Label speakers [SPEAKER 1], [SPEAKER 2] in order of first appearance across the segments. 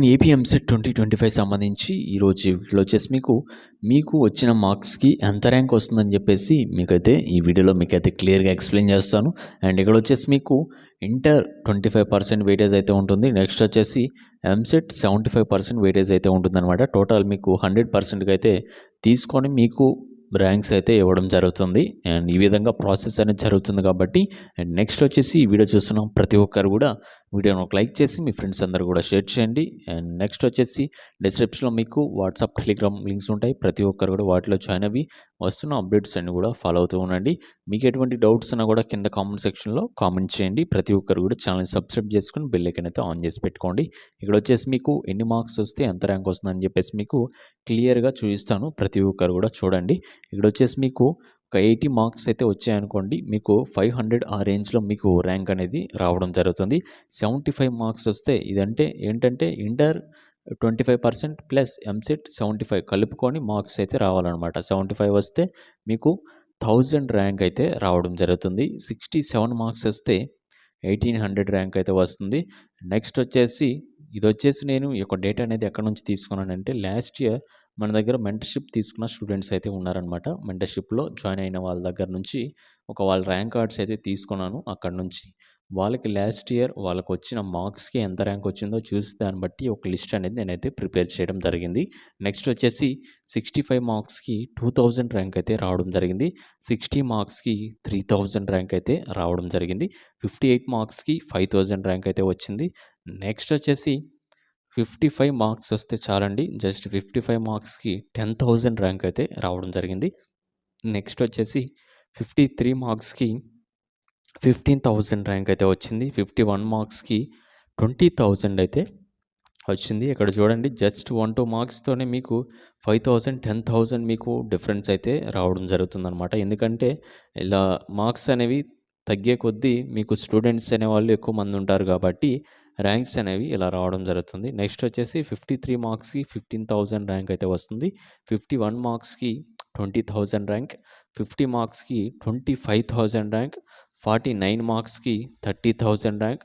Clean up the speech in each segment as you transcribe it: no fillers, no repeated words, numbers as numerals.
[SPEAKER 1] AP EAMCET 2025 సంబంధించి ఈరోజు వీడియోలో వచ్చేసి మీకు వచ్చిన మార్క్స్కి ఎంత ర్యాంక్ వస్తుందని చెప్పేసి మీకైతే ఈ వీడియోలో మీకైతే క్లియర్గా ఎక్స్ప్లెయిన్ చేస్తాను. అండ్ ఇక్కడ వచ్చేసి మీకు ఇంటర్ 25% వెయిటేజ్ అయితే ఉంటుంది. నెక్స్ట్ వచ్చేసి ఎంసెట్ 75% వెయిటేజ్ అయితే ఉంటుందన్నమాట. టోటల్ మీకు 100%కి అయితే తీసుకొని మీకు ర్యాంక్స్ అయితే ఇవ్వడం జరుగుతుంది. అండ్ ఈ విధంగా ప్రాసెస్ అనేది జరుగుతుంది కాబట్టి అండ్ నెక్స్ట్ వచ్చేసి ఈ వీడియో చూస్తున్నాం ప్రతి ఒక్కరు కూడా వీడియోని ఒక లైక్ చేసి మీ ఫ్రెండ్స్ అందరూ కూడా షేర్ చేయండి. అండ్ నెక్స్ట్ వచ్చేసి డిస్క్రిప్షన్లో మీకు వాట్సాప్, టెలిగ్రామ్ లింక్స్ ఉంటాయి. ప్రతి ఒక్కరు కూడా వాటిలో జాయిన్ అవి వస్తున్న అప్డేట్స్ అన్ని కూడా ఫాలో అవుతూ ఉండండి. మీకు ఎటువంటి డౌట్స్ ఉన్నా కూడా కింద కామెంట్ సెక్షన్లో కామెంట్ చేయండి. ప్రతి ఒక్కరు కూడా ఛానల్ సబ్స్క్రైబ్ చేసుకుని బెల్ ఐకాన్ అయితే ఆన్ చేసి పెట్టుకోండి. ఇక్కడ వచ్చేసి మీకు ఎన్ని మార్క్స్ వస్తే ఎంత ర్యాంక్ వస్తుందని చెప్పేసి మీకు క్లియర్గా చూపిస్తాను. ప్రతి ఒక్కరు కూడా చూడండి. ఇక్కడ వచ్చేసి మీకు ఒక 80 మార్క్స్ అయితే వచ్చాయనుకోండి, మీకు 500 ఆ రేంజ్లో మీకు ర్యాంక్ అనేది రావడం జరుగుతుంది. 75 మార్క్స్ వస్తే ఇదంటే ఏంటంటే ఇంటర్ 25% ప్లస్ ఎంసెట్ 75 కలుపుకొని మార్క్స్ అయితే రావాలన్నమాట. 75 వస్తే మీకు 1000 ర్యాంక్ అయితే రావడం జరుగుతుంది. 67 మార్క్స్ వస్తే 1800 ర్యాంక్ అయితే వస్తుంది. నెక్స్ట్ వచ్చేసి ఇది వచ్చేసి నేను ఈ యొక్క డేటా అనేది ఎక్కడి నుంచి తీసుకున్నానంటే లాస్ట్ ఇయర్ మన దగ్గర మెంటర్షిప్ తీసుకున్న స్టూడెంట్స్ అయితే ఉన్నారనమాట. మెంటర్షిప్లో జాయిన్ అయిన వాళ్ళ దగ్గర నుంచి వాళ్ళ ర్యాంక్ కార్డ్స్ అయితే తీసుకున్నాను. అక్కడ నుంచి వాళ్ళకి లాస్ట్ ఇయర్ వాళ్ళకి వచ్చిన మార్క్స్కి ఎంత ర్యాంక్ వచ్చిందో చూసి దాన్ని బట్టి ఒక లిస్ట్ అనేది నేనైతే ప్రిపేర్ చేయడం జరిగింది. నెక్స్ట్ వచ్చేసి 65 మార్క్స్కి 2000 ర్యాంక్ అయితే రావడం జరిగింది. 60 మార్క్స్కి 3000 ర్యాంక్ అయితే రావడం జరిగింది. 58 మార్క్స్కి 5000 ర్యాంక్ అయితే వచ్చింది. నెక్స్ట్ వచ్చేసి 55 మార్క్స్ వస్తే చాలండి, జస్ట్ 55 మార్క్స్కి 10,000 ర్యాంక్ అయితే రావడం జరిగింది. నెక్స్ట్ వచ్చేసి 53 మార్క్స్కి 15,000 ర్యాంక్ అయితే వచ్చింది. 51 మార్క్స్కి 20,000 అయితే వచ్చింది. ఇక్కడ చూడండి, జస్ట్ 1-2 మార్క్స్తోనే మీకు 5,000, 10,000 మీకు డిఫరెన్స్ అయితే రావడం జరుగుతుందన్నమాట. ఎందుకంటే ఇలా మార్క్స్ అనేవి తగ్గే కొద్దీ మీకు స్టూడెంట్స్ అనేవాళ్ళు ఎక్కువ మంది ఉంటారు కాబట్టి ర్యాంక్స్ అనేవి ఇలా రావడం జరుగుతుంది. నెక్స్ట్ వచ్చేసి 53 మార్క్స్కి 15,000 ర్యాంక్ అయితే వస్తుంది. 51 మార్క్స్కి 20,000 ర్యాంక్, 50 మార్క్స్కి 25,000 ర్యాంక్, 49 మార్క్స్కి 30,000 ర్యాంక్,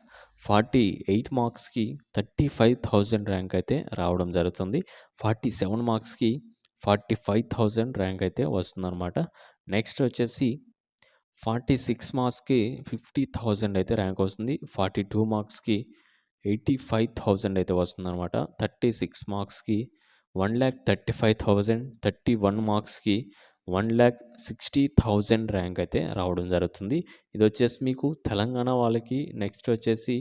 [SPEAKER 1] 48 మార్క్స్కి 35,000 ర్యాంక్ అయితే రావడం జరుగుతుంది. 47 మార్క్స్కి 45,000 ర్యాంక్ అయితే వస్తుందన్నమాట. నెక్స్ట్ వచ్చేసి 46 మార్క్స్కి 50,000 అయితే ర్యాంక్ వస్తుంది. 42 మార్క్స్కి 85,000 అయితే వస్తుందన్నమాట. 36 మార్క్స్కి 1,35,000, 31 మార్క్స్కి 1,60,000 ర్యాంక్ అయితే రావడం జరుగుతుంది. ఇది వచ్చేసి మీకు తెలంగాణ వాళ్ళకి, నెక్స్ట్ వచ్చేసి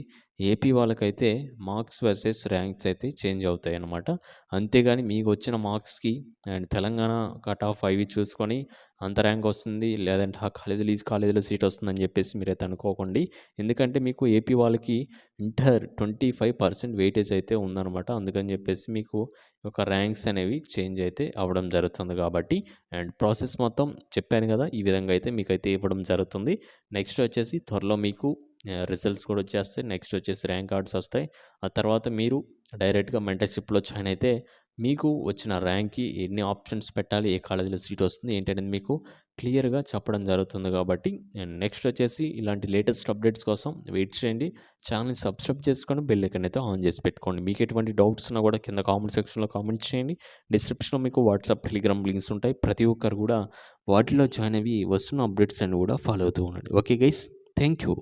[SPEAKER 1] ఏపీ వాళ్ళకైతే మార్క్స్ వర్సెస్ ర్యాంక్స్ అయితే చేంజ్ అవుతాయి అన్నమాట. అంతేగాని మీకు వచ్చిన మార్క్స్కి అండ్ తెలంగాణ కట్ ఆఫ్ అవి చూసుకొని అంత ర్యాంక్ వస్తుంది, లేదంటే ఆ కాలేజీలో సీట్ వస్తుందని చెప్పేసి మీరైతే అనుకోకండి. ఎందుకంటే మీకు ఏపీ వాళ్ళకి ఇంటర్ 25% వెయిటేజ్ అయితే ఉందన్నమాట. అందుకని చెప్పేసి మీకు ఒక ర్యాంక్స్ అనేవి చేంజ్ అయితే అవ్వడం జరుగుతుంది కాబట్టి అండ్ ప్రాసెస్ మొత్తం చెప్పాను కదా, ఈ విధంగా అయితే మీకైతే ఇవ్వడం జరుగుతుంది. నెక్స్ట్ వచ్చేసి త్వరలో మీకు రిజల్ట్స్ కూడా వచ్చేస్తాయి. నెక్స్ట్ వచ్చేసి ర్యాంక్ కార్డ్స్ వస్తాయి. ఆ తర్వాత మీరు డైరెక్ట్గా మెంటర్షిప్లో జాయిన్ అయితే మీకు వచ్చిన ర్యాంక్కి ఎన్ని ఆప్షన్స్ పెట్టాలి, ఏ కాలేజీలో సీట్ వస్తుంది ఏంటనేది మీకు క్లియర్గా చెప్పడం జరుగుతుంది కాబట్టి నెక్స్ట్ వచ్చేసి ఇలాంటి లేటెస్ట్ అప్డేట్స్ కోసం వెయిట్ చేయండి. ఛానల్ని సబ్స్క్రైబ్ చేసుకొని బెల్ ఐకాన్ అయితే ఆన్ చేసి పెట్టుకోండి. మీకు ఎటువంటి డౌట్స్ ఉన్నా కూడా కింద కామెంట్ సెక్షన్లో కామెంట్ చేయండి. డిస్క్రిప్షన్లో మీకు వాట్సాప్, టెలిగ్రామ్ లింక్స్ ఉంటాయి. ప్రతి ఒక్కరు కూడా వాటిలో జాయిన్ అయ్యి వస్తున్న అప్డేట్స్ అన్ని కూడా ఫాలో అవుతూ ఉండండి. Okay guys, thank you.